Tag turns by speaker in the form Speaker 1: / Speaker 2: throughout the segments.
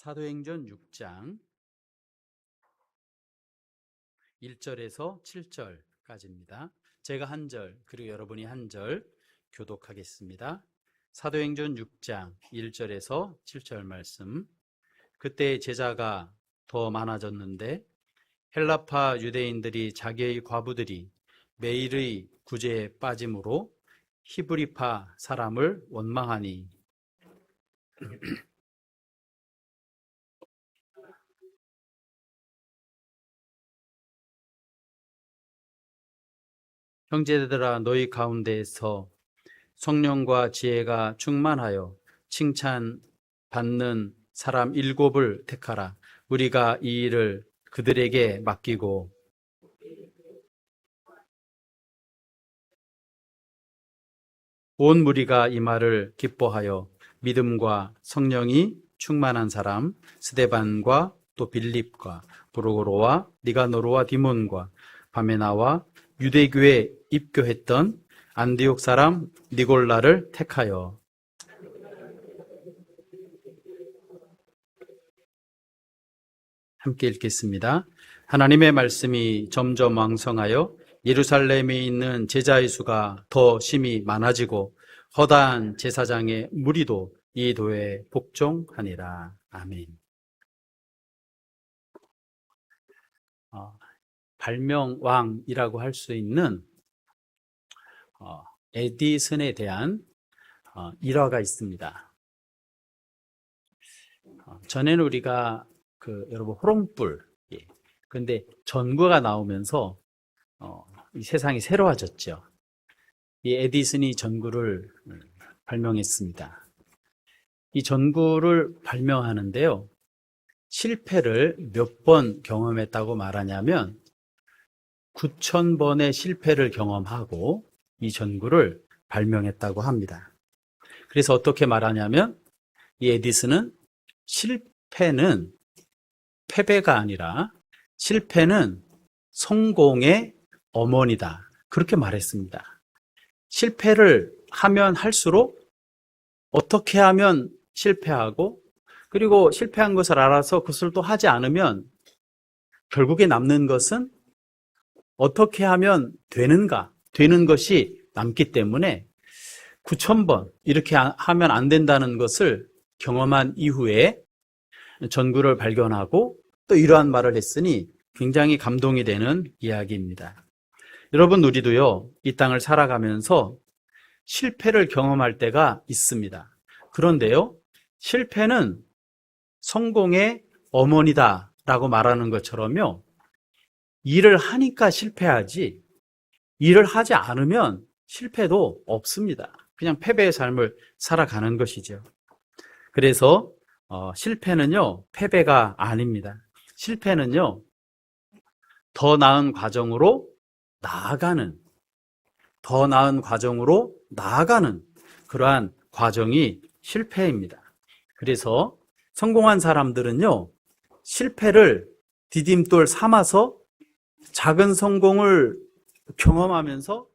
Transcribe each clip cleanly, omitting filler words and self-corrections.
Speaker 1: 사도행전 6장 1절에서 7절까지입니다. 제가 한 절, 그리고 여러분이 한 절 교독하겠습니다. 사도행전 6장 1절에서 7절 말씀. 그때 제자가 더 많아졌는데 헬라파 유대인들이 자기의 과부들이 매일의 구제에 빠짐으로 히브리파 사람을 원망하니 형제들아, 너희 가운데에서 성령과 지혜가 충만하여 칭찬받는 사람 7을 택하라. 우리가 이 일을 그들에게 맡기고 온 무리가 이 말을 기뻐하여 믿음과 성령이 충만한 사람 스데반과 또 빌립과 브루고로와 니가노르와 디몬과 바메나와 유대교에 입교했던 안디옥 사람 니골라를 택하여 함께 읽겠습니다. 하나님의 말씀이 점점 왕성하여 예루살렘에 있는 제자의 수가 더 심히 많아지고 허다한 제사장의 무리도 이 도에 복종하니라. 아멘. 발명왕이라고 할 수 있는 에디슨에 대한 일화가 있습니다. 전에는 우리가 여러분 호롱불, 그런데 전구가 나오면서 이 세상이 새로워졌죠. 이 에디슨이 전구를 발명했습니다. 이 전구를 발명하는데요, 실패를 몇 번 경험했다고 말하냐면 9,000번의 실패를 경험하고 이 전구를 발명했다고 합니다. 그래서 어떻게 말하냐면 이 에디슨은 실패는 패배가 아니라 실패는 성공의 어머니다, 그렇게 말했습니다. 실패를 하면 할수록 어떻게 하면 실패하고, 그리고 실패한 것을 알아서 그것을 또 하지 않으면 결국에 남는 것은 어떻게 하면 되는가, 되는 것이 남기 때문에 9,000번 이렇게 하면 안 된다는 것을 경험한 이후에 전구를 발견하고 또 이러한 말을 했으니 굉장히 감동이 되는 이야기입니다. 여러분, 우리도요, 이 땅을 살아가면서 실패를 경험할 때가 있습니다. 그런데요, 실패는 성공의 어머니다 라고 말하는 것처럼요, 일을 하니까 실패하지 일을 하지 않으면 실패도 없습니다. 그냥 패배의 삶을 살아가는 것이죠. 그래서 실패는요, 패배가 아닙니다. 실패는요, 더 나은 과정으로 나아가는 그러한 과정이 실패입니다. 그래서 성공한 사람들은요, 실패를 디딤돌 삼아서 작은 성공을 경험하면서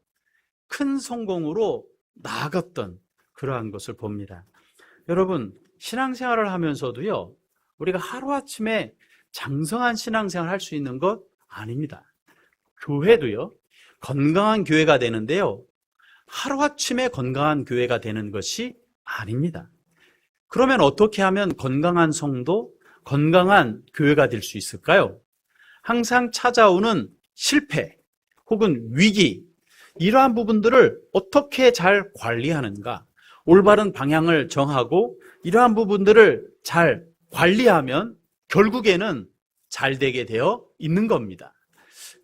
Speaker 1: 큰 성공으로 나아갔던 그러한 것을 봅니다. 여러분, 신앙생활을 하면서도요, 우리가 하루아침에 장성한 신앙생활을 할 수 있는 것 아닙니다. 교회도요, 건강한 교회가 되는데요, 하루아침에 건강한 교회가 되는 것이 아닙니다. 그러면 어떻게 하면 건강한 성도, 건강한 교회가 될 수 있을까요? 항상 찾아오는 실패 혹은 위기, 이러한 부분들을 어떻게 잘 관리하는가, 올바른 방향을 정하고 이러한 부분들을 잘 관리하면 결국에는 잘 되게 되어 있는 겁니다.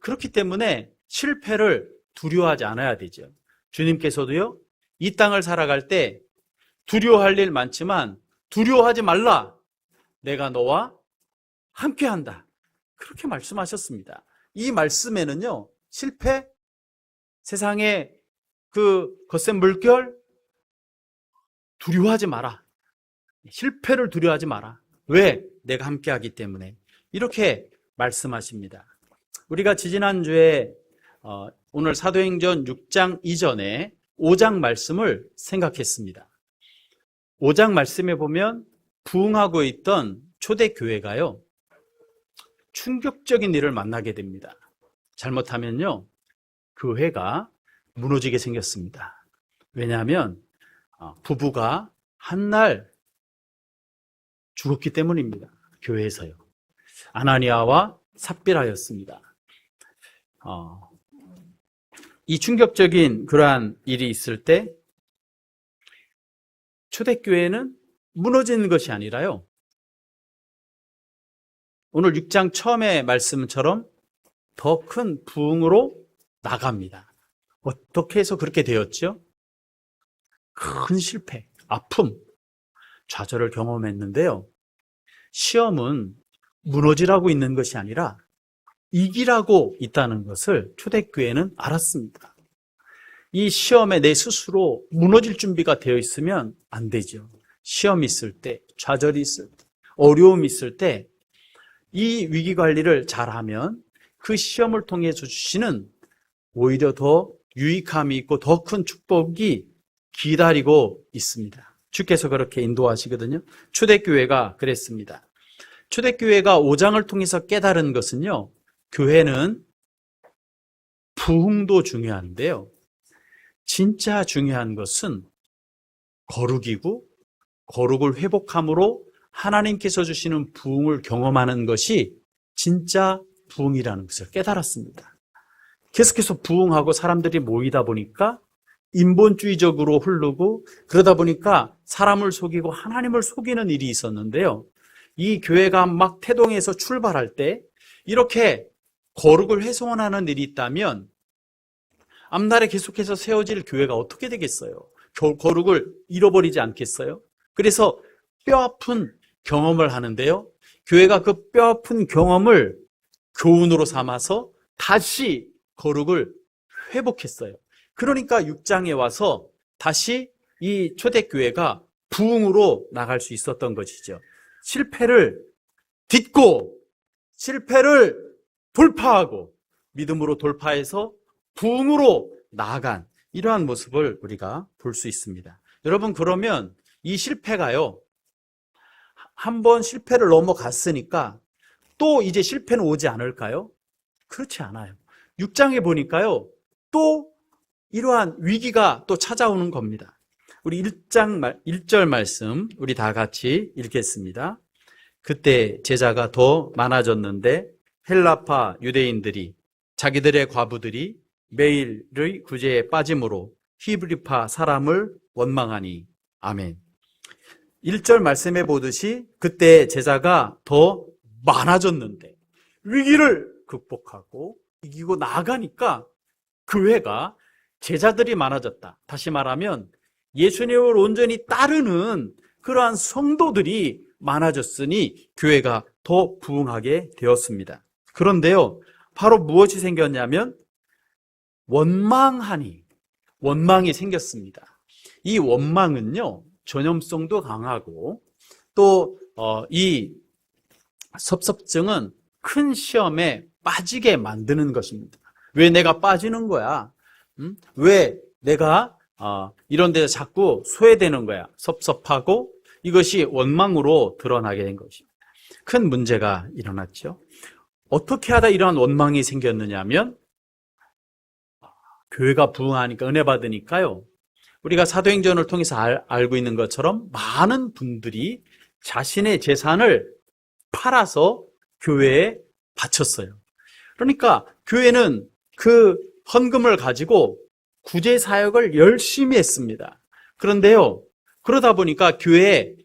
Speaker 1: 그렇기 때문에 실패를 두려워하지 않아야 되죠. 주님께서도요, 이 땅을 살아갈 때 두려워할 일 많지만 두려워하지 말라, 내가 너와 함께한다, 그렇게 말씀하셨습니다. 이 말씀에는요, 실패, 세상의 그 거센 물결 두려워하지 마라, 실패를 두려워하지 마라. 왜? 내가 함께하기 때문에, 이렇게 말씀하십니다. 우리가 지지난주에 오늘 사도행전 6장 이전에 5장 말씀을 생각했습니다. 5장 말씀에 보면 부흥하고 있던 초대교회가요, 충격적인 일을 만나게 됩니다. 잘못하면요, 교회가 무너지게 생겼습니다. 왜냐하면 부부가 한날 죽었기 때문입니다. 교회에서요. 아나니아와 삽비라였습니다. 이 충격적인 그러한 일이 있을 때 초대교회는 무너지는 것이 아니라요, 오늘 6장 처음의 말씀처럼 더 큰 부흥으로 나갑니다. 어떻게 해서 그렇게 되었죠? 큰 실패, 아픔, 좌절을 경험했는데요. 시험은 무너지라고 있는 것이 아니라 이기라고 있다는 것을 초대교회는 알았습니다. 이 시험에 내 스스로 무너질 준비가 되어 있으면 안 되죠. 시험이 있을 때, 좌절이 있을 때, 어려움이 있을 때 이 위기 관리를 잘하면 그 시험을 통해서 주시는 오히려 더 유익함이 있고 더 큰 축복이 기다리고 있습니다. 주께서 그렇게 인도하시거든요. 초대교회가 그랬습니다. 초대교회가 5장을 통해서 깨달은 것은요, 교회는 부흥도 중요한데요, 진짜 중요한 것은 거룩이고 거룩을 회복함으로 하나님께서 주시는 부흥을 경험하는 것이 진짜 부흥이라는 것을 깨달았습니다. 계속해서 부흥하고 사람들이 모이다 보니까 인본주의적으로 흐르고, 그러다 보니까 사람을 속이고 하나님을 속이는 일이 있었는데요, 이 교회가 막 태동에서 출발할 때 이렇게 거룩을 훼손하는 일이 있다면 앞날에 계속해서 세워질 교회가 어떻게 되겠어요? 거룩을 잃어버리지 않겠어요? 그래서 뼈아픈 경험을 하는데요, 교회가 그 뼈아픈 경험을 교훈으로 삼아서 다시 거룩을 회복했어요. 그러니까 6장에 와서 다시 이 초대교회가 부흥으로 나갈 수 있었던 것이죠. 실패를 딛고 실패를 돌파하고 믿음으로 돌파해서 부흥으로 나아간 이러한 모습을 우리가 볼 수 있습니다. 여러분, 그러면 이 실패가요, 한번 실패를 넘어갔으니까 또 이제 실패는 오지 않을까요? 그렇지 않아요. 6장에 보니까요, 또 이러한 위기가 또 찾아오는 겁니다. 우리 1절 말씀 우리 다 같이 읽겠습니다. 그때 제자가 더 많아졌는데 헬라파 유대인들이 자기들의 과부들이 매일의 구제에 빠짐으로 히브리파 사람을 원망하니. 아멘. 1절 말씀해 보듯이 그때 제자가 더 많아졌는데 위기를 극복하고 이기고 나아가니까 교회가 제자들이 많아졌다. 다시 말하면 예수님을 온전히 따르는 그러한 성도들이 많아졌으니 교회가 더 부흥하게 되었습니다. 그런데요, 바로 무엇이 생겼냐면 원망이 생겼습니다. 이 원망은요, 전염성도 강하고 또 이 섭섭증은 큰 시험에 빠지게 만드는 것입니다. 왜 내가 빠지는 거야? 왜 내가 이런 데서 자꾸 소외되는 거야? 섭섭하고 이것이 원망으로 드러나게 된 것입니다. 큰 문제가 일어났죠. 어떻게 하다 이러한 원망이 생겼느냐면 교회가 부흥하니까 은혜 받으니까요, 우리가 사도행전을 통해서 알고 있는 것처럼 많은 분들이 자신의 재산을 팔아서 교회에 바쳤어요. 그러니까 교회는 그 헌금을 가지고 구제 사역을 열심히 했습니다. 그런데요, 그러다 보니까 교회에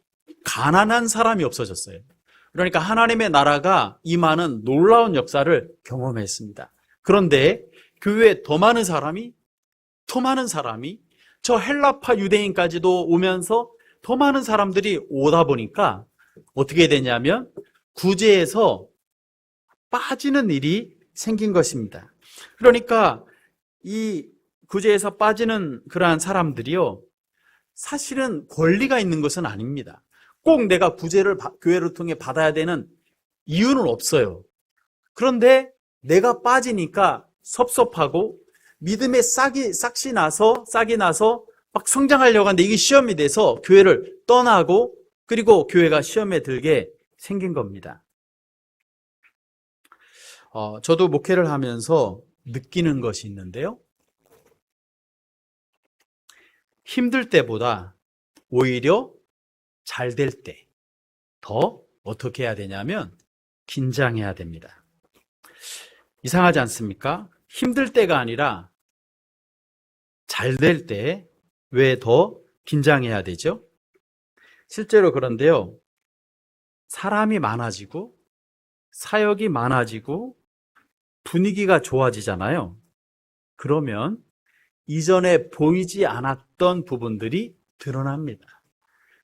Speaker 1: 가난한 사람이 없어졌어요. 그러니까 하나님의 나라가 임하는 놀라운 역사를 경험했습니다. 그런데 교회에 더 많은 사람이 저 헬라파 유대인까지도 오면서 더 많은 사람들이 오다 보니까 어떻게 되냐면 구제에서 빠지는 일이 생긴 것입니다. 그러니까 이 구제에서 빠지는 그러한 사람들이요, 사실은 권리가 있는 것은 아닙니다. 꼭 내가 구제를 교회를 통해 받아야 되는 이유는 없어요. 그런데 내가 빠지니까 섭섭하고 믿음의 싹이 나서 막 성장하려고 하는데 이게 시험이 돼서 교회를 떠나고, 그리고 교회가 시험에 들게 생긴 겁니다. 저도 목회를 하면서 느끼는 것이 있는데요. 힘들 때보다 오히려 잘 될 때 더 어떻게 해야 되냐면 긴장해야 됩니다. 이상하지 않습니까? 힘들 때가 아니라 잘 될 때 왜 더 긴장해야 되죠? 실제로 그런데요. 사람이 많아지고 사역이 많아지고 분위기가 좋아지잖아요. 그러면 이전에 보이지 않았던 부분들이 드러납니다.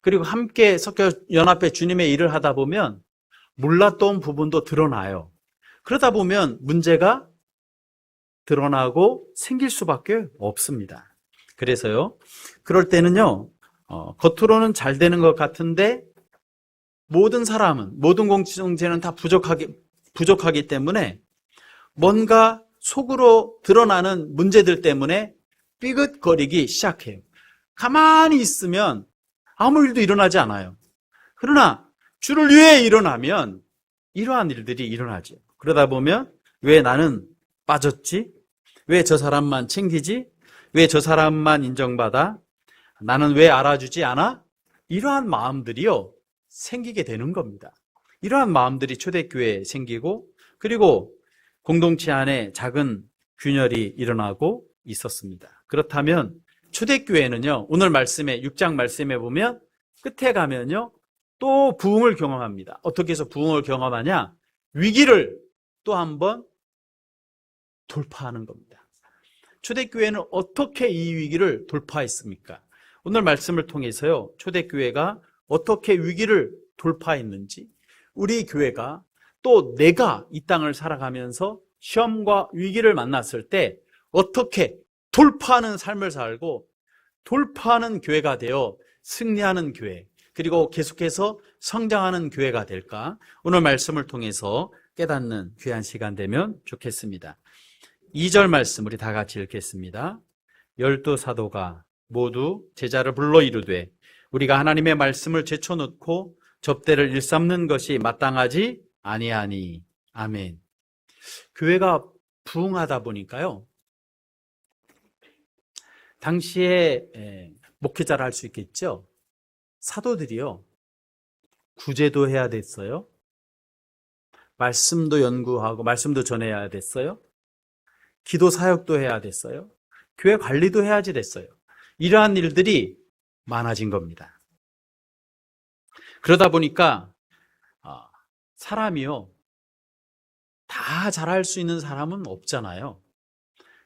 Speaker 1: 그리고 함께 섞여 연합해 주님의 일을 하다 보면 몰랐던 부분도 드러나요. 그러다 보면 문제가 드러나고 생길 수밖에 없습니다. 그래서요, 그럴 때는요, 겉으로는 잘 되는 것 같은데 모든 사람은, 모든 공동체는 다 부족하기 때문에 뭔가 속으로 드러나는 문제들 때문에 삐긋거리기 시작해요. 가만히 있으면 아무 일도 일어나지 않아요. 그러나 주를 위해 일어나면 이러한 일들이 일어나죠. 그러다 보면 왜 나는 빠졌지? 왜 저 사람만 챙기지? 왜 저 사람만 인정받아? 나는 왜 알아주지 않아? 이러한 마음들이요, 생기게 되는 겁니다. 이러한 마음들이 초대교회에 생기고, 그리고 공동체 안에 작은 균열이 일어나고 있었습니다. 그렇다면 초대교회는요, 오늘 말씀에 6장 말씀에 보면 끝에 가면요 또 부흥을 경험합니다. 어떻게 해서 부흥을 경험하냐? 위기를 또 한번 돌파하는 겁니다. 초대교회는 어떻게 이 위기를 돌파했습니까? 오늘 말씀을 통해서요, 초대교회가 어떻게 위기를 돌파했는지, 우리 교회가 또 내가 이 땅을 살아가면서 시험과 위기를 만났을 때 어떻게 돌파하는 삶을 살고 돌파하는 교회가 되어 승리하는 교회, 그리고 계속해서 성장하는 교회가 될까? 오늘 말씀을 통해서 깨닫는 귀한 시간 되면 좋겠습니다. 2절 말씀 우리 다 같이 읽겠습니다. 12 사도가 모두 제자를 불러 이르되 우리가 하나님의 말씀을 제쳐놓고 접대를 일삼는 것이 마땅하지 아니하니. 아멘. 교회가 부흥하다 보니까요, 당시에 목회자를 할 수 있겠죠. 사도들이요, 구제도 해야 됐어요. 말씀도 연구하고 말씀도 전해야 됐어요. 기도 사역도 해야 됐어요. 교회 관리도 해야지 됐어요. 이러한 일들이 많아진 겁니다. 그러다 보니까 사람이요, 다 잘할 수 있는 사람은 없잖아요.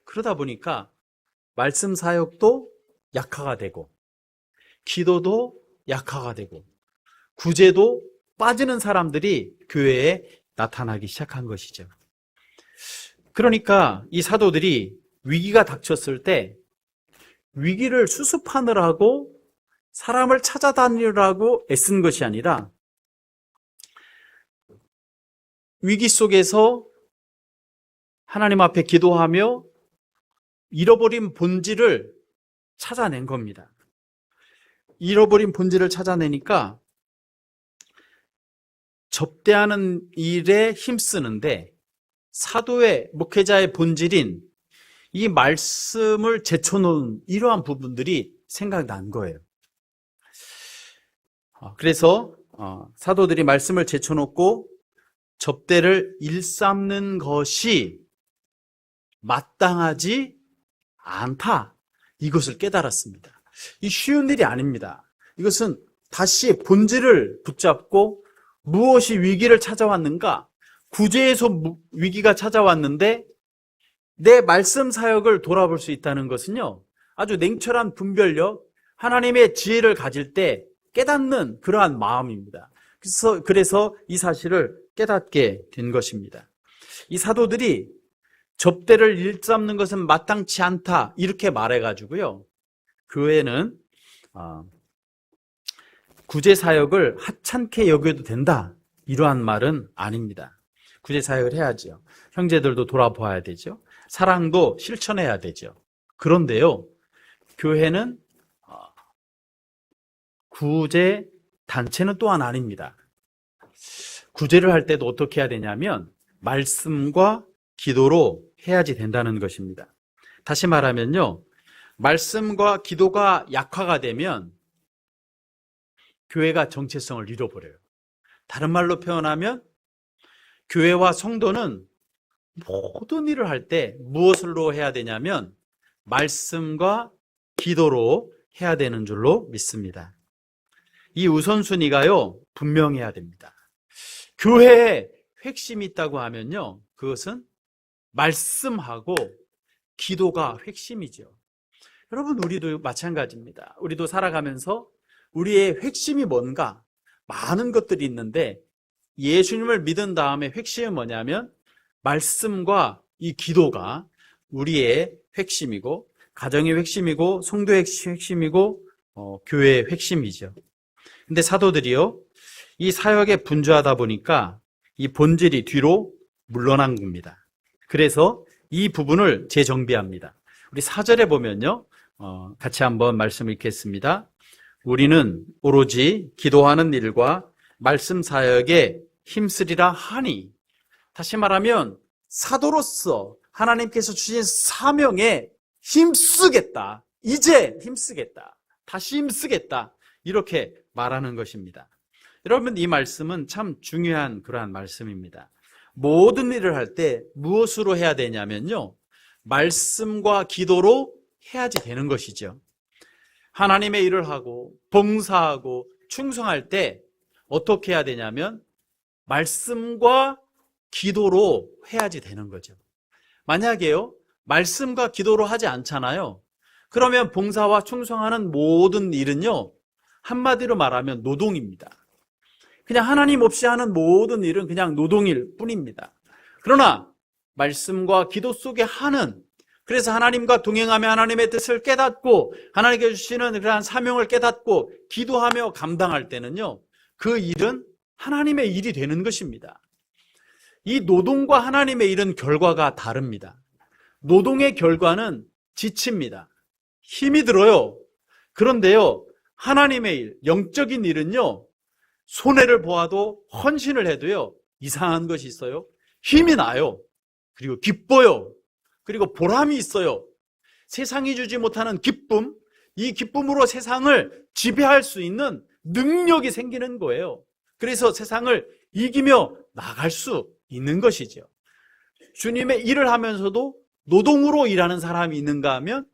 Speaker 1: 그러다 보니까 말씀 사역도 약화가 되고 기도도 약화가 되고 구제도 빠지는 사람들이 교회에 나타나기 시작한 것이죠. 그러니까 이 사도들이 위기가 닥쳤을 때 위기를 수습하느라고 사람을 찾아다니느라고 애쓴 것이 아니라 위기 속에서 하나님 앞에 기도하며 잃어버린 본질을 찾아낸 겁니다. 잃어버린 본질을 찾아내니까 접대하는 일에 힘쓰는데 사도의 목회자의 본질인 이 말씀을 제쳐놓은 이러한 부분들이 생각난 거예요. 그래서 사도들이 말씀을 제쳐놓고 접대를 일삼는 것이 마땅하지 않다, 이것을 깨달았습니다. 이 쉬운 일이 아닙니다. 이것은 다시 본질을 붙잡고 무엇이 위기를 찾아왔는가, 구제에서 위기가 찾아왔는데 내 말씀 사역을 돌아볼 수 있다는 것은요, 아주 냉철한 분별력, 하나님의 지혜를 가질 때 깨닫는 그러한 마음입니다. 그래서 이 사실을 깨닫게 된 것입니다. 이 사도들이 접대를 일삼는 것은 마땅치 않다, 이렇게 말해가지고요, 교회는 구제 사역을 하찮게 여겨도 된다, 이러한 말은 아닙니다. 구제 사역을 해야죠. 형제들도 돌아보아야 되죠. 사랑도 실천해야 되죠. 그런데요, 교회는 구제 단체는 또한 아닙니다. 구제를 할 때도 어떻게 해야 되냐면 말씀과 기도로 해야지 된다는 것입니다. 다시 말하면요, 말씀과 기도가 약화가 되면 교회가 정체성을 잃어버려요. 다른 말로 표현하면 교회와 성도는 모든 일을 할 때 무엇으로 해야 되냐면 말씀과 기도로 해야 되는 줄로 믿습니다. 이 우선순위가요, 분명해야 됩니다. 교회에 핵심이 있다고 하면요, 그것은 말씀하고 기도가 핵심이죠. 여러분, 우리도 마찬가지입니다. 우리도 살아가면서 우리의 핵심이 뭔가 많은 것들이 있는데 예수님을 믿은 다음에 핵심이 뭐냐면 말씀과 이 기도가 우리의 핵심이고 가정의 핵심이고 성도의 핵심이고 교회의 핵심이죠. 근데 사도들이요, 이 사역에 분주하다 보니까 이 본질이 뒤로 물러난 겁니다. 그래서 이 부분을 재정비합니다. 우리 4절에 보면요, 같이 한번 말씀 읽겠습니다. 우리는 오로지 기도하는 일과 말씀 사역에 힘쓰리라 하니, 다시 말하면 사도로서 하나님께서 주신 사명에 힘쓰겠다. 이제 힘쓰겠다. 다시 힘쓰겠다. 이렇게 말하는 것입니다. 여러분, 이 말씀은 참 중요한 그러한 말씀입니다. 모든 일을 할 때 무엇으로 해야 되냐면요, 말씀과 기도로 해야지 되는 것이죠. 하나님의 일을 하고 봉사하고 충성할 때 어떻게 해야 되냐면 말씀과 기도로 해야지 되는 거죠. 만약에요, 말씀과 기도로 하지 않잖아요. 그러면 봉사와 충성하는 모든 일은요, 한마디로 말하면 노동입니다. 그냥 하나님 없이 하는 모든 일은 그냥 노동일 뿐입니다. 그러나 말씀과 기도 속에 하는, 그래서 하나님과 동행하며 하나님의 뜻을 깨닫고 하나님께 주시는 그러한 사명을 깨닫고 기도하며 감당할 때는요, 그 일은 하나님의 일이 되는 것입니다. 이 노동과 하나님의 일은 결과가 다릅니다. 노동의 결과는 지칩니다. 힘이 들어요. 그런데요, 하나님의 일, 영적인 일은요, 손해를 보아도 헌신을 해도요, 이상한 것이 있어요. 힘이 나요. 그리고 기뻐요. 그리고 보람이 있어요. 세상이 주지 못하는 기쁨, 이 기쁨으로 세상을 지배할 수 있는 능력이 생기는 거예요. 그래서 세상을 이기며 나갈 수 있는 것이죠. 주님의 일을 하면서도 노동으로 일하는 사람이 있는가 하면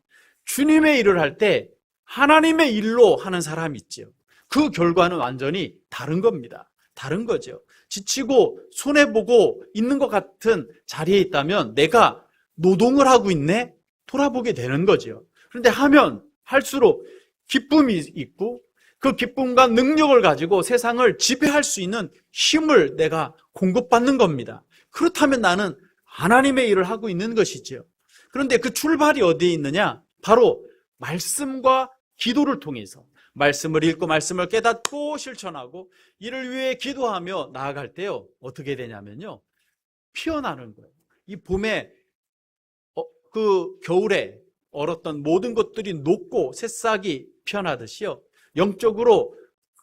Speaker 1: 주님의 일을 할 때 하나님의 일로 하는 사람이 있죠. 그 결과는 완전히 다른 겁니다. 다른 거죠. 지치고 손해보고 있는 것 같은 자리에 있다면 내가 노동을 하고 있네? 돌아보게 되는 거죠. 그런데 하면 할수록 기쁨이 있고 그 기쁨과 능력을 가지고 세상을 지배할 수 있는 힘을 내가 공급받는 겁니다. 그렇다면 나는 하나님의 일을 하고 있는 것이죠. 그런데 그 출발이 어디에 있느냐? 바로 말씀과 기도를 통해서 말씀을 읽고 말씀을 깨닫고 실천하고 이를 위해 기도하며 나아갈 때요, 어떻게 되냐면요, 피어나는 거예요. 이 봄에 그 겨울에 얼었던 모든 것들이 녹고 새싹이 피어나듯이요, 영적으로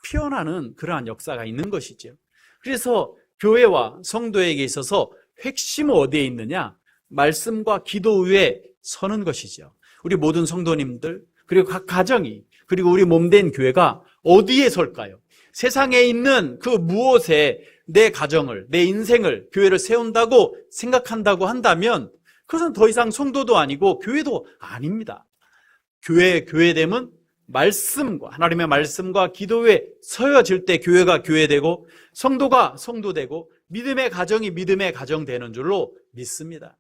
Speaker 1: 피어나는 그러한 역사가 있는 것이죠. 그래서 교회와 성도에게 있어서 핵심은 어디에 있느냐? 말씀과 기도 위에 서는 것이죠. 우리 모든 성도님들, 그리고 각 가정이, 그리고 우리 몸된 교회가 어디에 설까요? 세상에 있는 그 무엇에 내 가정을, 내 인생을, 교회를 세운다고 생각한다고 한다면 그것은 더 이상 성도도 아니고 교회도 아닙니다. 교회됨은 말씀과, 하나님의 말씀과 기도에 서여질 때 교회가 교회되고 성도가 성도되고 믿음의 가정이 믿음의 가정 되는 줄로 믿습니다.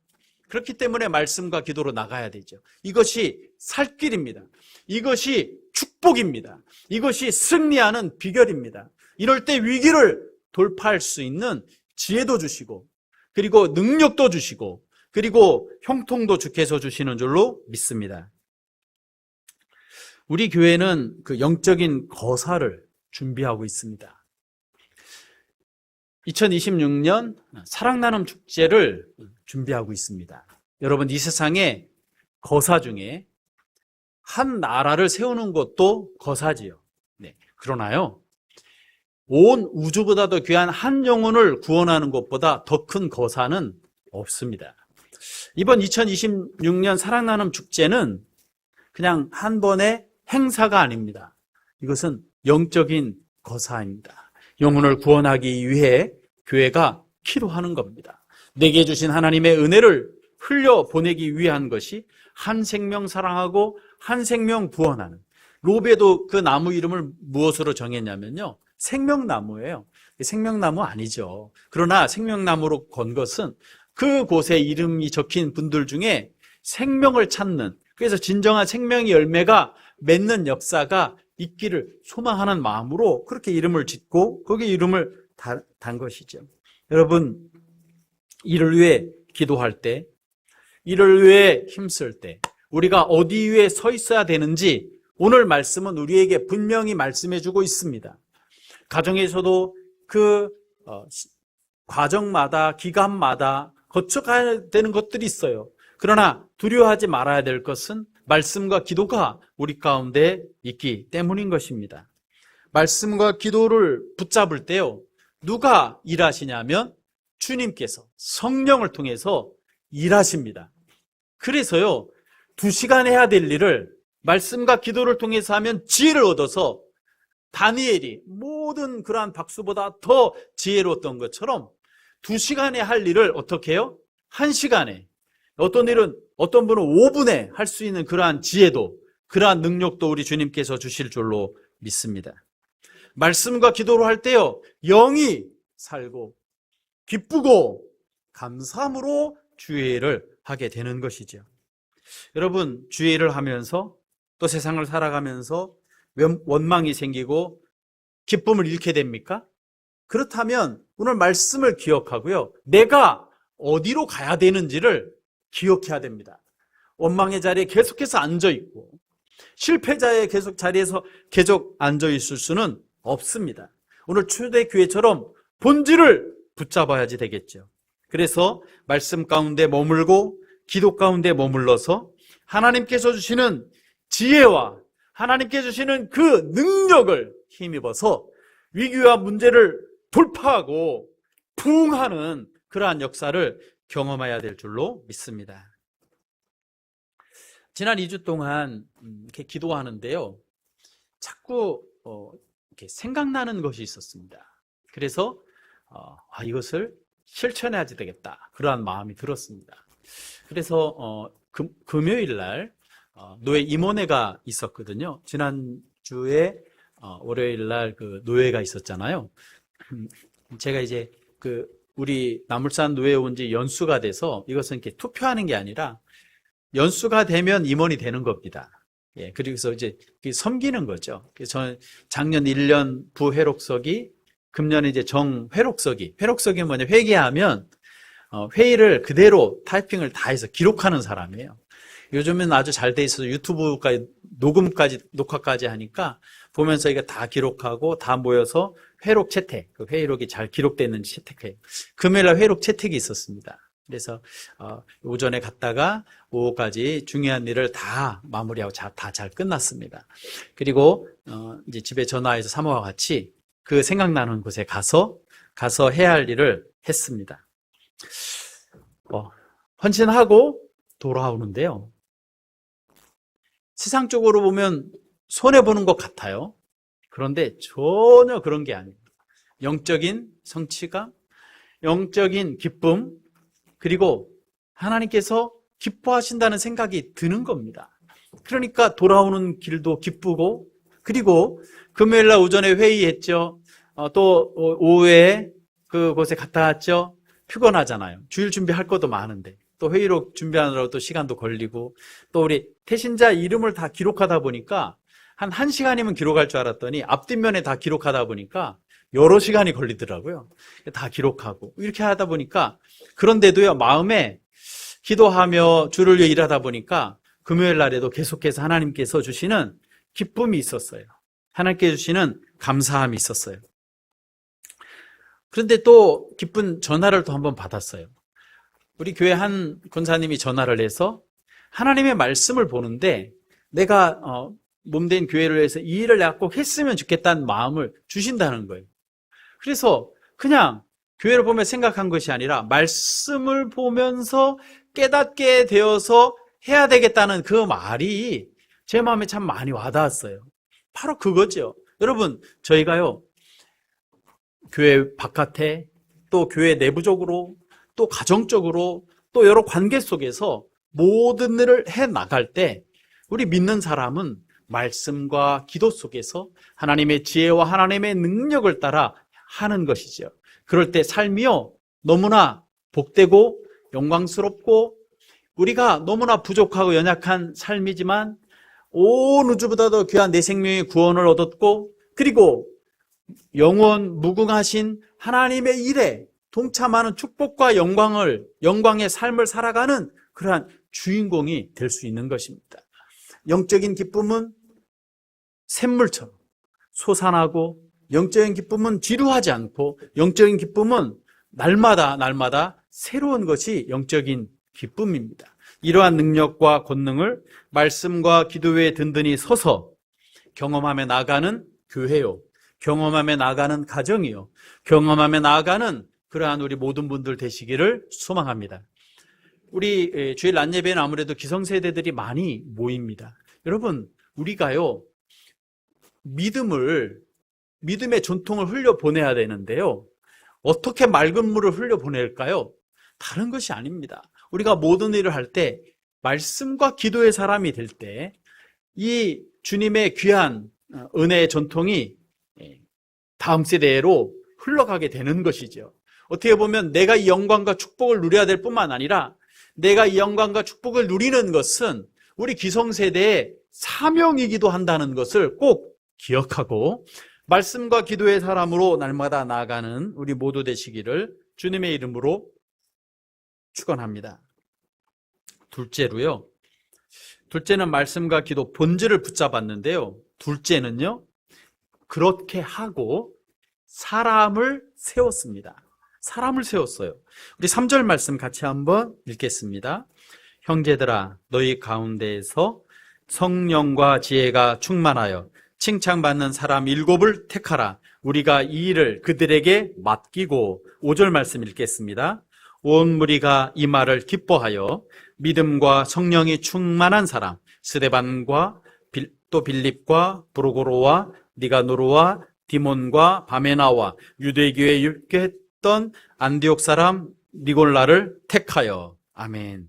Speaker 1: 그렇기 때문에 말씀과 기도로 나가야 되죠. 이것이 살 길입니다. 이것이 축복입니다. 이것이 승리하는 비결입니다. 이럴 때 위기를 돌파할 수 있는 지혜도 주시고 그리고 능력도 주시고 그리고 형통도 주께서 주시는 줄로 믿습니다. 우리 교회는 그 영적인 거사를 준비하고 있습니다. 2026년 사랑나눔 축제를 준비하고 있습니다. 여러분, 이 세상에 거사 중에 한 나라를 세우는 것도 거사지요. 네, 그러나요, 온 우주보다도 귀한 한 영혼을 구원하는 것보다 더 큰 거사는 없습니다. 이번 2026년 사랑나눔 축제는 그냥 한 번의 행사가 아닙니다. 이것은 영적인 거사입니다. 영혼을 구원하기 위해 교회가 기도하는 겁니다. 내게 주신 하나님의 은혜를 흘려보내기 위한 것이 한 생명 사랑하고 한 생명 구원하는, 로베도 그 나무 이름을 무엇으로 정했냐면요, 생명나무예요. 생명나무 아니죠. 그러나 생명나무로 건 것은 그곳에 이름이 적힌 분들 중에 생명을 찾는, 그래서 진정한 생명의 열매가 맺는 역사가 있기를 소망하는 마음으로 그렇게 이름을 짓고 거기에 이름을 단 것이죠. 여러분, 이를 위해 기도할 때, 이를 위해 힘쓸 때 우리가 어디 위에 서 있어야 되는지 오늘 말씀은 우리에게 분명히 말씀해 주고 있습니다. 가정에서도 그 과정마다, 기간마다 거쳐가야 되는 것들이 있어요. 그러나 두려워하지 말아야 될 것은 말씀과 기도가 우리 가운데 있기 때문인 것입니다. 말씀과 기도를 붙잡을 때요, 누가 일하시냐면 주님께서 성령을 통해서 일하십니다. 그래서요, 2시간 해야 될 일을 말씀과 기도를 통해서 하면 지혜를 얻어서 다니엘이 모든 그러한 박수보다 더 지혜로웠던 것처럼 2시간에 할 일을 어떻게 해요? 1시간에, 어떤 일은 어떤 분은 5분에 할 수 있는 그러한 지혜도, 그러한 능력도 우리 주님께서 주실 줄로 믿습니다. 말씀과 기도로 할 때요, 영이 살고 기쁘고 감사함으로 주의를 하게 되는 것이죠. 여러분, 주의를 하면서 또 세상을 살아가면서 원망이 생기고 기쁨을 잃게 됩니까? 그렇다면 오늘 말씀을 기억하고요, 내가 어디로 가야 되는지를 기억해야 됩니다. 원망의 자리에 계속해서 앉아있고 실패자의 자리에서 계속 앉아있을 수는 없습니다. 오늘 초대교회처럼 본질을 붙잡아야지 되겠죠. 그래서 말씀 가운데 머물고 기도 가운데 머물러서 하나님께서 주시는 지혜와 하나님께서 주시는 그 능력을 힘입어서 위기와 문제를 돌파하고 부흥하는 그러한 역사를 경험해야 될 줄로 믿습니다. 지난 2주 동안 이렇게 기도하는데요, 자꾸 이렇게 생각나는 것이 있었습니다. 그래서 이것을 실천해야지 되겠다, 그러한 마음이 들었습니다. 그래서 금요일 날 노예 임원회가 있었거든요. 지난주에 월요일 날 그 노예가 있었잖아요. 제가 이제 우리 나물산 노예 온 지 연수가 돼서 이것은 이렇게 투표하는 게 아니라 연수가 되면 임원이 되는 겁니다. 예, 그래서 이제 섬기는 거죠. 그래서 저는 작년 1년 부회록석이, 금년에 이제 정회록석이, 회록석이 뭐냐, 회계하면 회의를 그대로 타이핑을 다 해서 기록하는 사람이에요. 요즘은 아주 잘 돼 있어서 유튜브까지 녹화까지 하니까 보면서 이게 다 기록하고 다 모여서 회록 채택, 그 회의록이 잘 기록됐는지 채택해요. 금요일날 회록 채택이 있었습니다. 그래서 오전에 갔다가 오후까지 중요한 일을 다 마무리하고 다 잘 끝났습니다. 그리고 이제 집에 전화해서 사모와 같이 그 생각나는 곳에 가서 해야 할 일을 했습니다. 헌신하고 돌아오는데요, 세상적으로 보면 손해보는 것 같아요. 그런데 전혀 그런 게 아닙니다. 영적인 성취감, 영적인 기쁨, 그리고 하나님께서 기뻐하신다는 생각이 드는 겁니다. 그러니까 돌아오는 길도 기쁘고, 그리고 금요일날 오전에 회의했죠. 또 오후에 그곳에 갔다 왔죠. 피곤하잖아요. 주일 준비할 것도 많은데 또 회의록 준비하느라고 또 시간도 걸리고, 또 우리 태신자 이름을 다 기록하다 보니까 한 1시간이면 기록할 줄 알았더니 앞뒷면에 다 기록하다 보니까 여러 시간이 걸리더라고요. 다 기록하고 이렇게 하다 보니까, 그런데도요, 마음에 기도하며 주를 위해 일하다 보니까 금요일 날에도 계속해서 하나님께서 주시는 기쁨이 있었어요. 하나님께 주시는 감사함이 있었어요. 그런데 또 기쁜 전화를 또 한번 받았어요. 우리 교회 한 권사님이 전화를 해서 하나님의 말씀을 보는데 내가 몸된 교회를 위해서 이 일을 내가 꼭 했으면 좋겠다는 마음을 주신다는 거예요. 그래서 그냥 교회를 보며 생각한 것이 아니라 말씀을 보면서 깨닫게 되어서 해야 되겠다는 그 말이 제 마음에 참 많이 와닿았어요. 바로 그거죠. 여러분, 저희가요, 교회 바깥에 또 교회 내부적으로 또 가정적으로 또 여러 관계 속에서 모든 일을 해 나갈 때 우리 믿는 사람은 말씀과 기도 속에서 하나님의 지혜와 하나님의 능력을 따라 하는 것이죠. 그럴 때 삶이요, 너무나 복되고 영광스럽고 우리가 너무나 부족하고 연약한 삶이지만 온 우주보다도 귀한 내 생명의 구원을 얻었고, 그리고 영원 무궁하신 하나님의 일에 동참하는 축복과 영광의 삶을 살아가는 그러한 주인공이 될 수 있는 것입니다. 영적인 기쁨은 샘물처럼 솟아나고, 영적인 기쁨은 지루하지 않고, 영적인 기쁨은 날마다 새로운 것이 영적인 기쁨입니다. 이러한 능력과 권능을 말씀과 기도에 든든히 서서 경험하며 나아가는 교회요, 경험하며 나아가는 가정이요, 경험하며 나아가는 그러한 우리 모든 분들 되시기를 소망합니다. 우리 주일 낮 예배는 아무래도 기성세대들이 많이 모입니다. 여러분, 우리가요, 믿음의 전통을 흘려보내야 되는데요, 어떻게 맑은 물을 흘려보낼까요? 다른 것이 아닙니다. 우리가 모든 일을 할 때 말씀과 기도의 사람이 될 때 이 주님의 귀한 은혜의 전통이 다음 세대로 흘러가게 되는 것이죠. 어떻게 보면 내가 이 영광과 축복을 누려야 될 뿐만 아니라 내가 이 영광과 축복을 누리는 것은 우리 기성세대의 사명이기도 한다는 것을 꼭 기억하고 말씀과 기도의 사람으로 날마다 나아가는 우리 모두 되시기를 주님의 이름으로 축원합니다. 둘째는 말씀과 기도 본질을 붙잡았는데요, 둘째는요, 그렇게 하고 사람을 세웠습니다. 사람을 세웠어요. 우리 3절 말씀 같이 한번 읽겠습니다. 형제들아, 너희 가운데에서 성령과 지혜가 충만하여 칭찬받는 사람 7을 택하라. 우리가 이 일을 그들에게 맡기고, 5절 말씀 읽겠습니다. 온 무리가 이 말을 기뻐하여 믿음과 성령이 충만한 사람 스데반과 또 빌립과 브로고로와 니가노르와 디몬과 바메나와 유대교에 율교했던 안디옥 사람 니골라를 택하여. 아멘.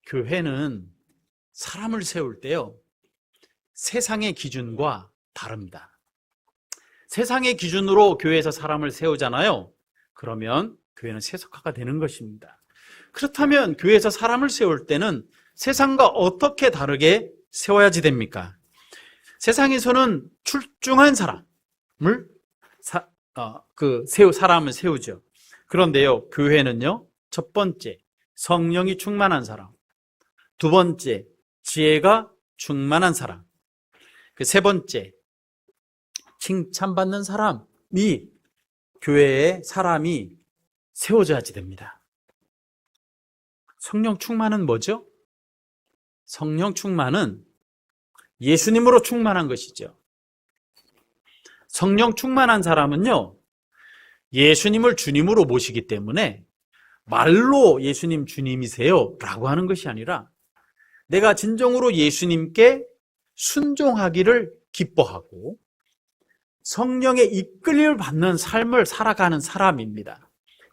Speaker 1: 교회는 사람을 세울 때요, 세상의 기준과 다릅니다. 세상의 기준으로 교회에서 사람을 세우잖아요. 그러면 교회는 세속화가 되는 것입니다. 그렇다면 교회에서 사람을 세울 때는 세상과 어떻게 다르게 세워야지 됩니까? 세상에서는 출중한 사람을 사람을 세우죠. 그런데요, 교회는요, 첫 번째, 성령이 충만한 사람, 두 번째, 지혜가 충만한 사람, 그 세 번째, 칭찬받는 사람이 교회의 사람이 세워져야지 됩니다. 성령 충만은 뭐죠? 성령 충만은 예수님으로 충만한 것이죠. 성령 충만한 사람은요, 예수님을 주님으로 모시기 때문에 말로 예수님 주님이세요 라고 하는 것이 아니라 내가 진정으로 예수님께 순종하기를 기뻐하고 성령의 이끌림을 받는 삶을 살아가는 사람입니다.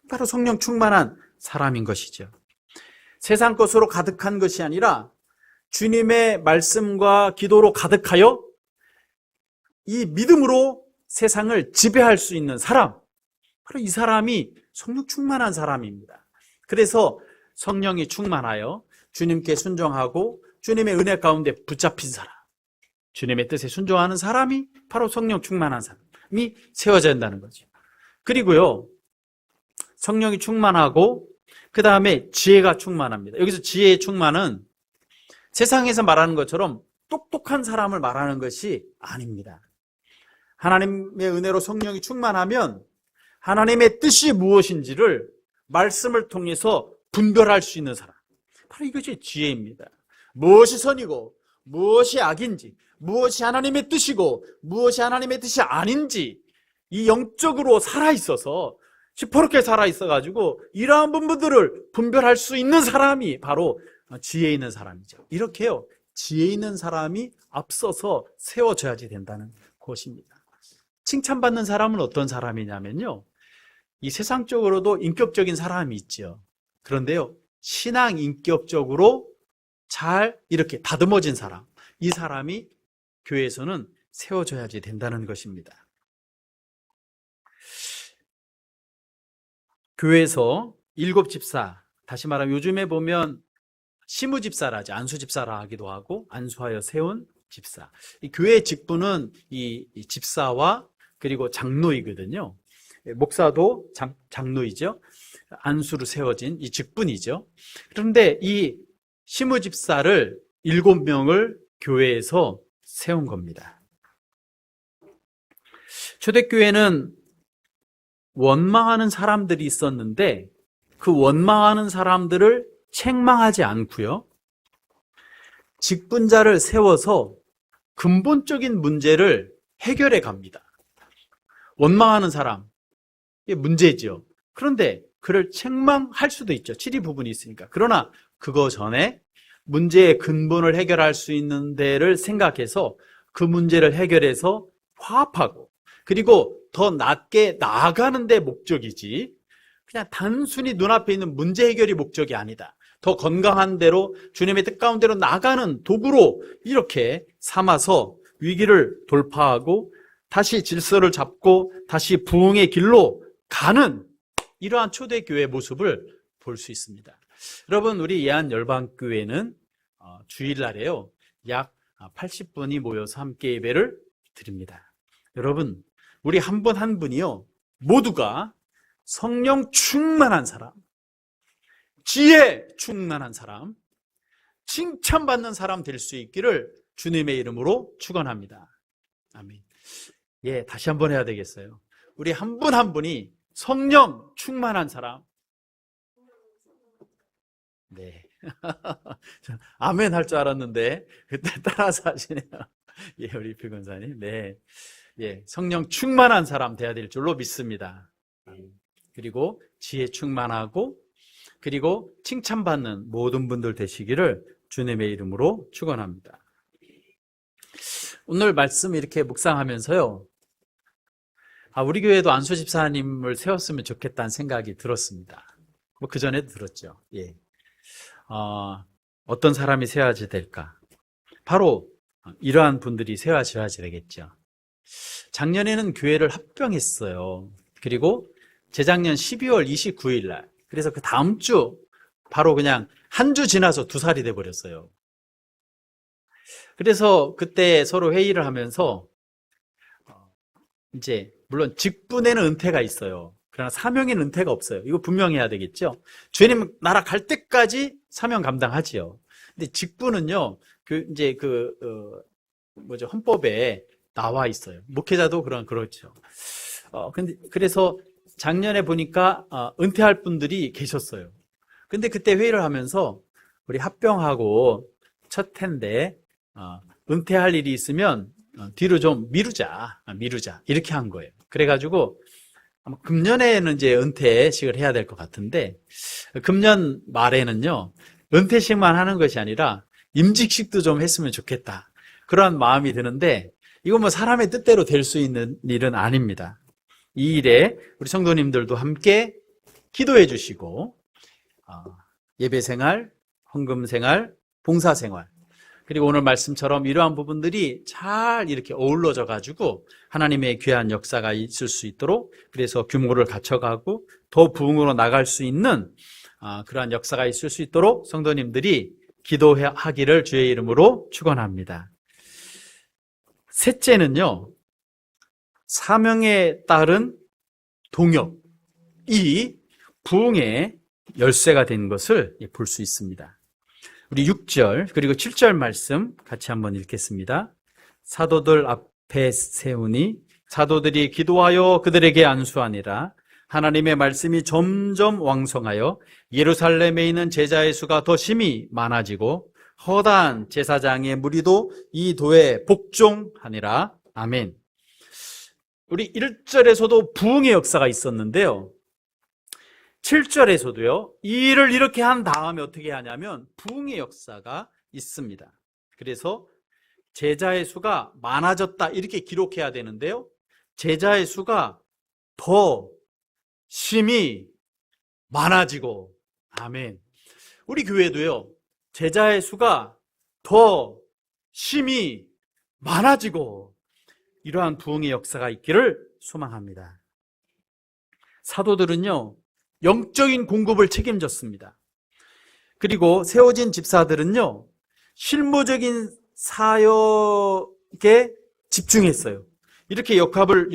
Speaker 1: 바로 성령 충만한 사람인 것이죠. 세상 것으로 가득한 것이 아니라 주님의 말씀과 기도로 가득하여 이 믿음으로 세상을 지배할 수 있는 사람, 바로 이 사람이 성령 충만한 사람입니다. 그래서 성령이 충만하여 주님께 순종하고 주님의 은혜 가운데 붙잡힌 사람, 주님의 뜻에 순종하는 사람이 바로 성령 충만한 사람이 세워져야 한다는 거죠. 그리고요, 성령이 충만하고 그 다음에 지혜가 충만합니다. 여기서 지혜의 충만은 세상에서 말하는 것처럼 똑똑한 사람을 말하는 것이 아닙니다. 하나님의 은혜로 성령이 충만하면 하나님의 뜻이 무엇인지를 말씀을 통해서 분별할 수 있는 사람, 바로 이것이 지혜입니다. 무엇이 선이고 무엇이 악인지, 무엇이 하나님의 뜻이고 무엇이 하나님의 뜻이 아닌지 이 영적으로 살아있어서 시퍼렇게 살아있어가지고 이러한 부분들을 분별할 수 있는 사람이 바로 지혜 있는 사람이죠. 이렇게요, 지혜 있는 사람이 앞서서 세워져야지 된다는 것입니다. 칭찬받는 사람은 어떤 사람이냐면요, 이 세상적으로도 인격적인 사람이 있죠. 그런데요, 신앙 인격적으로 잘 이렇게 다듬어진 사람, 이 사람이 교회에서는 세워져야지 된다는 것입니다. 교회에서 7집사, 다시 말하면 요즘에 보면 시무집사라지, 안수집사라 하기도 하고 안수하여 세운 집사. 이 교회의 직분은 이 집사와 그리고 장로이거든요. 목사도 장로이죠. 안수로 세워진 이 직분이죠. 그런데 이 시무집사를 7명을 교회에서 세운 겁니다. 초대교회는 원망하는 사람들이 있었는데 그 원망하는 사람들을 책망하지 않고요, 직분자를 세워서 근본적인 문제를 해결해 갑니다. 원망하는 사람, 이게 문제죠. 그런데 그를 책망할 수도 있죠. 치리 부분이 있으니까. 그러나 그거 전에 문제의 근본을 해결할 수 있는 데를 생각해서 그 문제를 해결해서 화합하고, 그리고 더 낮게 나아가는 데 목적이지 그냥 단순히 눈앞에 있는 문제 해결이 목적이 아니다. 더 건강한 대로 주님의 뜻 가운데로 나가는 도구로 이렇게 삼아서 위기를 돌파하고 다시 질서를 잡고 다시 부흥의 길로 가는 이러한 초대교회의 모습을 볼 수 있습니다. 여러분, 우리 예한열방교회는 주일날에요, 약 80분이 모여서 함께 예배를 드립니다. 여러분, 우리 한 분 한 분이요, 모두가 성령 충만한 사람, 지혜 충만한 사람, 칭찬받는 사람 될 수 있기를 주님의 이름으로 축원합니다. 아멘. 예, 다시 한번 해야 되겠어요. 우리 한 분 한 분이 성령 충만한 사람. 네. 아멘 할 줄 알았는데 그때 따라서 하시네요. 예, 우리 피건사님. 네. 예, 성령 충만한 사람 돼야 될 줄로 믿습니다. 그리고 지혜 충만하고 그리고 칭찬받는 모든 분들 되시기를 주님의 이름으로 축원합니다. 오늘 말씀 이렇게 묵상하면서요, 우리 교회도 안수 집사님을 세웠으면 좋겠다는 생각이 들었습니다. 뭐 그 전에도 들었죠. 예. 어떤 사람이 세워야지 될까? 바로 이러한 분들이 세워져야지 되겠죠. 작년에는 교회를 합병했어요. 그리고 재작년 12월 29일 날, 그래서 그 다음 주 바로 그냥 한 주 지나서 2살이 돼버렸어요. 그래서 그때 서로 회의를 하면서 이제 물론 직분에는 은퇴가 있어요. 그러나 사명에는 은퇴가 없어요. 이거 분명히 해야 되겠죠. 주님 나라 갈 때까지 사명 감당하지요. 근데 직분은요, 헌법에 나와 있어요. 목회자도 그렇죠. 근데 그래서 작년에 보니까 은퇴할 분들이 계셨어요. 근데 그때 회의를 하면서 우리 합병하고 첫 해인데 은퇴할 일이 있으면 뒤로 좀 미루자 이렇게 한 거예요. 그래가지고 아마 금년에는 이제 은퇴식을 해야 될 것 같은데, 금년 말에는요, 은퇴식만 하는 것이 아니라 임직식도 좀 했으면 좋겠다, 그런 마음이 드는데, 이건 뭐 사람의 뜻대로 될 수 있는 일은 아닙니다. 이 일에 우리 성도님들도 함께 기도해 주시고, 예배생활, 헌금생활, 봉사생활, 그리고 오늘 말씀처럼 이러한 부분들이 잘 이렇게 어우러져 가지고 하나님의 귀한 역사가 있을 수 있도록, 그래서 규모를 갖춰가고 더 부흥으로 나갈 수 있는 그러한 역사가 있을 수 있도록 성도님들이 기도하기를 주의 이름으로 축원합니다. 셋째는요, 사명에 따른 동역이 부흥의 열쇠가 된 것을 볼 수 있습니다. 우리 6절 그리고 7절 말씀 같이 한번 읽겠습니다. 사도들 앞에 세우니 사도들이 기도하여 그들에게 안수하니라. 하나님의 말씀이 점점 왕성하여 예루살렘에 있는 제자의 수가 더 심히 많아지고 허다한 제사장의 무리도 이 도에 복종하니라. 아멘. 우리 1절에서도 부흥의 역사가 있었는데요. 7절에서도요, 이 일을 이렇게 한 다음에 어떻게 하냐면 부흥의 역사가 있습니다. 그래서 제자의 수가 많아졌다 이렇게 기록해야 되는데요, 제자의 수가 더 심히 많아지고, 아멘. 우리 교회도요, 제자의 수가 더 심히 많아지고 이러한 부흥의 역사가 있기를 소망합니다. 사도들은요, 영적인 공급을 책임졌습니다. 그리고 세워진 집사들은요, 실무적인 사역에 집중했어요. 이렇게 역할을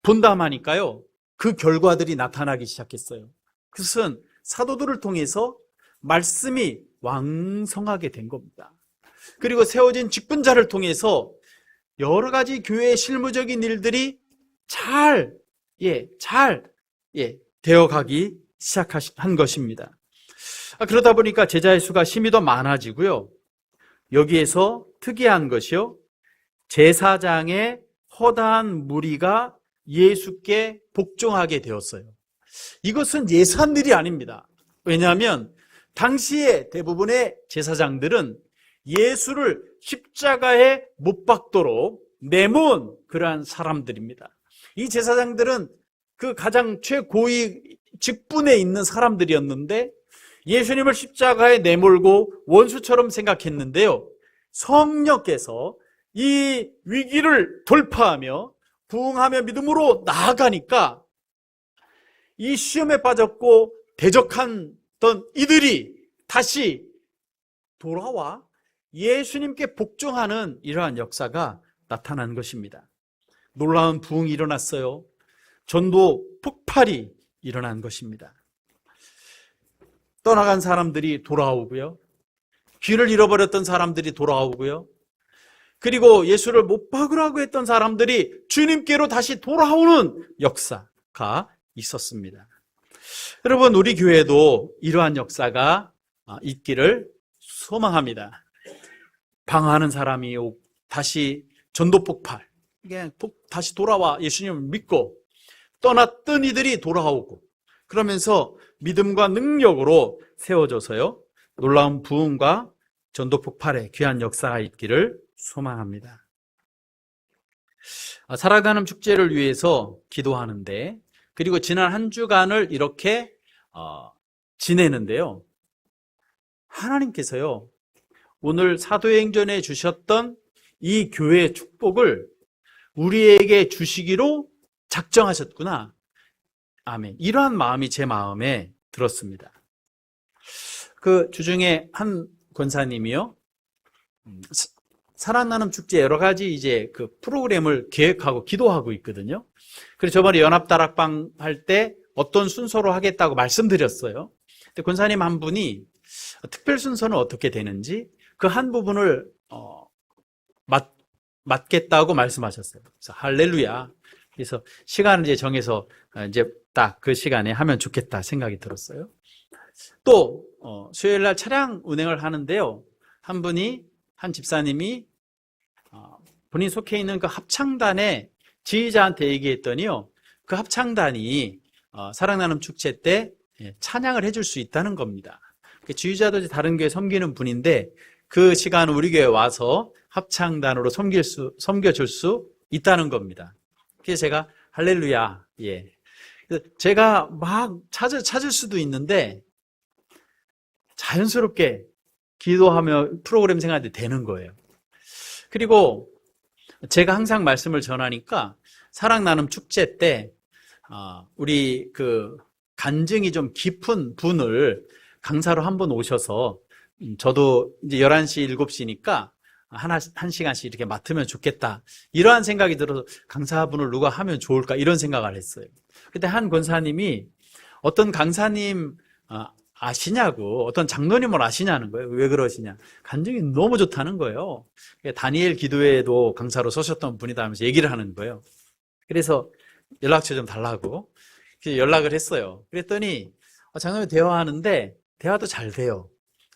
Speaker 1: 분담하니까요, 그 결과들이 나타나기 시작했어요. 그것은 사도들을 통해서 말씀이 왕성하게 된 겁니다. 그리고 세워진 직분자를 통해서 여러 가지 교회의 실무적인 일들이 잘 되어가기 시작한 것입니다. 그러다 보니까 제자의 수가 심히 더 많아지고요. 여기에서 특이한 것이요, 제사장의 허다한 무리가 예수께 복종하게 되었어요. 이것은 예사한 일이 아닙니다. 왜냐하면 당시에 대부분의 제사장들은 예수를 십자가에 못 박도록 내몬 그러한 사람들입니다. 이 제사장들은 그 가장 최고위 직분에 있는 사람들이었는데 예수님을 십자가에 내몰고 원수처럼 생각했는데요, 성령께서 이 위기를 돌파하며 부흥하며 믿음으로 나아가니까 이 시험에 빠졌고 대적했던 이들이 다시 돌아와 예수님께 복종하는 이러한 역사가 나타난 것입니다. 놀라운 부흥이 일어났어요. 전도 폭발이 일어난 것입니다. 떠나간 사람들이 돌아오고요, 길을 잃어버렸던 사람들이 돌아오고요, 그리고 예수를 못 박으라고 했던 사람들이 주님께로 다시 돌아오는 역사가 있었습니다. 여러분, 우리 교회도 이러한 역사가 있기를 소망합니다. 방황하는 사람이 다시 전도 폭발, 다시 돌아와 예수님을 믿고 떠났던 이들이 돌아오고, 그러면서 믿음과 능력으로 세워져서요, 놀라운 부흥과 전도 폭발의 귀한 역사가 있기를 소망합니다. 살아가는 축제를 위해서 기도하는데, 그리고 지난 한 주간을 이렇게 지내는데요, 하나님께서요, 오늘 사도행전에 주셨던 이 교회의 축복을 우리에게 주시기로 작정하셨구나. 아멘. 이러한 마음이 제 마음에 들었습니다. 그 주중에 한 권사님이요, 사랑나눔 축제 여러 가지 이제 그 프로그램을 계획하고 기도하고 있거든요. 그래서 저번에 연합다락방 할 때 어떤 순서로 하겠다고 말씀드렸어요. 근데 권사님 한 분이 특별 순서는 어떻게 되는지 그 한 부분을 맡겠다고 말씀하셨어요. 그래서 할렐루야. 그래서 시간을 이제 정해서 이제 딱 그 시간에 하면 좋겠다 생각이 들었어요. 또 수요일 날 차량 운행을 하는데요, 한 집사님이 본인 속해 있는 그 합창단의 지휘자한테 얘기했더니요, 그 합창단이 사랑나눔 축제 때 찬양을 해줄 수 있다는 겁니다. 지휘자도 다른 교회 섬기는 분인데 그 시간 우리 교회 와서 합창단으로 섬겨줄 수 있다는 겁니다. 그래서 제가 할렐루야, 제가 막 찾을 수도 있는데 자연스럽게 기도하며 프로그램 생활이 되는 거예요. 그리고 제가 항상 말씀을 전하니까 사랑나눔 축제 때 우리 그 간증이 좀 깊은 분을 강사로 한번 오셔서 저도 이제 11시, 7시니까 한 시간씩 이렇게 맡으면 좋겠다, 이러한 생각이 들어서 강사분을 누가 하면 좋을까 이런 생각을 했어요. 그때 한 권사님이 어떤 강사님 아시냐고, 어떤 장로님을 아시냐는 거예요. 왜 그러시냐, 간증이 너무 좋다는 거예요. 다니엘 기도회에도 강사로 서셨던 분이다 하면서 얘기를 하는 거예요. 그래서 연락처 좀 달라고 연락을 했어요. 그랬더니 장로님 대화하는데 대화도 잘 돼요.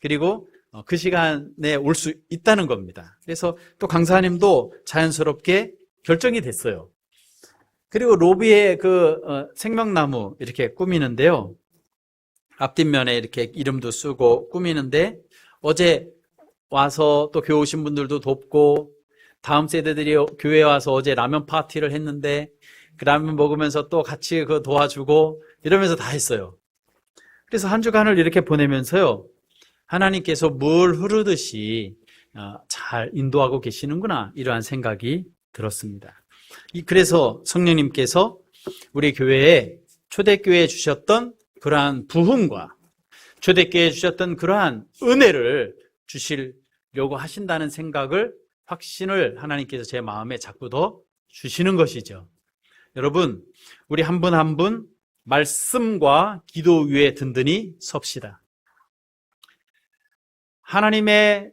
Speaker 1: 그리고 그 시간에 올 수 있다는 겁니다. 그래서 또 강사님도 자연스럽게 결정이 됐어요. 그리고 로비의 생명나무 이렇게 꾸미는데요. 앞뒷면에 이렇게 이름도 쓰고 꾸미는데, 어제 와서 또 교회 오신 분들도 돕고, 다음 세대들이 교회에 와서 어제 라면 파티를 했는데 그 라면 먹으면서 또 같이 도와주고 이러면서 다 했어요. 그래서 한 주간을 이렇게 보내면서요, 하나님께서 물 흐르듯이 잘 인도하고 계시는구나, 이러한 생각이 들었습니다. 그래서 성령님께서 우리 교회에, 초대교회에 주셨던 그러한 부흥과 초대교회에 주셨던 그러한 은혜를 주시려고 하신다는 생각을, 확신을 하나님께서 제 마음에 자꾸 더 주시는 것이죠. 여러분, 우리 한 분 한 분 말씀과 기도 위에 든든히 섭시다. 하나님의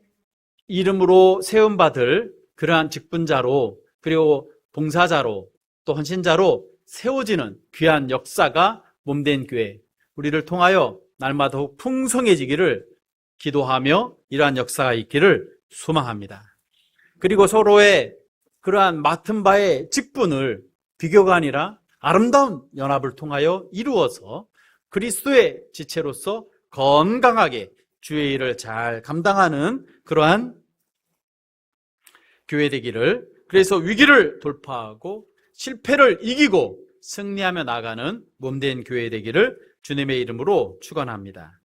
Speaker 1: 이름으로 세움받을 그러한 직분자로, 그리고 봉사자로, 또 헌신자로 세워지는 귀한 역사가 몸된 교회, 우리를 통하여 날마다 더욱 풍성해지기를 기도하며 이러한 역사가 있기를 소망합니다. 그리고 서로의 그러한 맡은 바의 직분을 비교가 아니라 아름다운 연합을 통하여 이루어서 그리스도의 지체로서 건강하게 주의 일을 잘 감당하는 그러한 교회 되기를, 그래서 위기를 돌파하고 실패를 이기고 승리하며 나가는 몸된 교회 되기를 주님의 이름으로 축원합니다.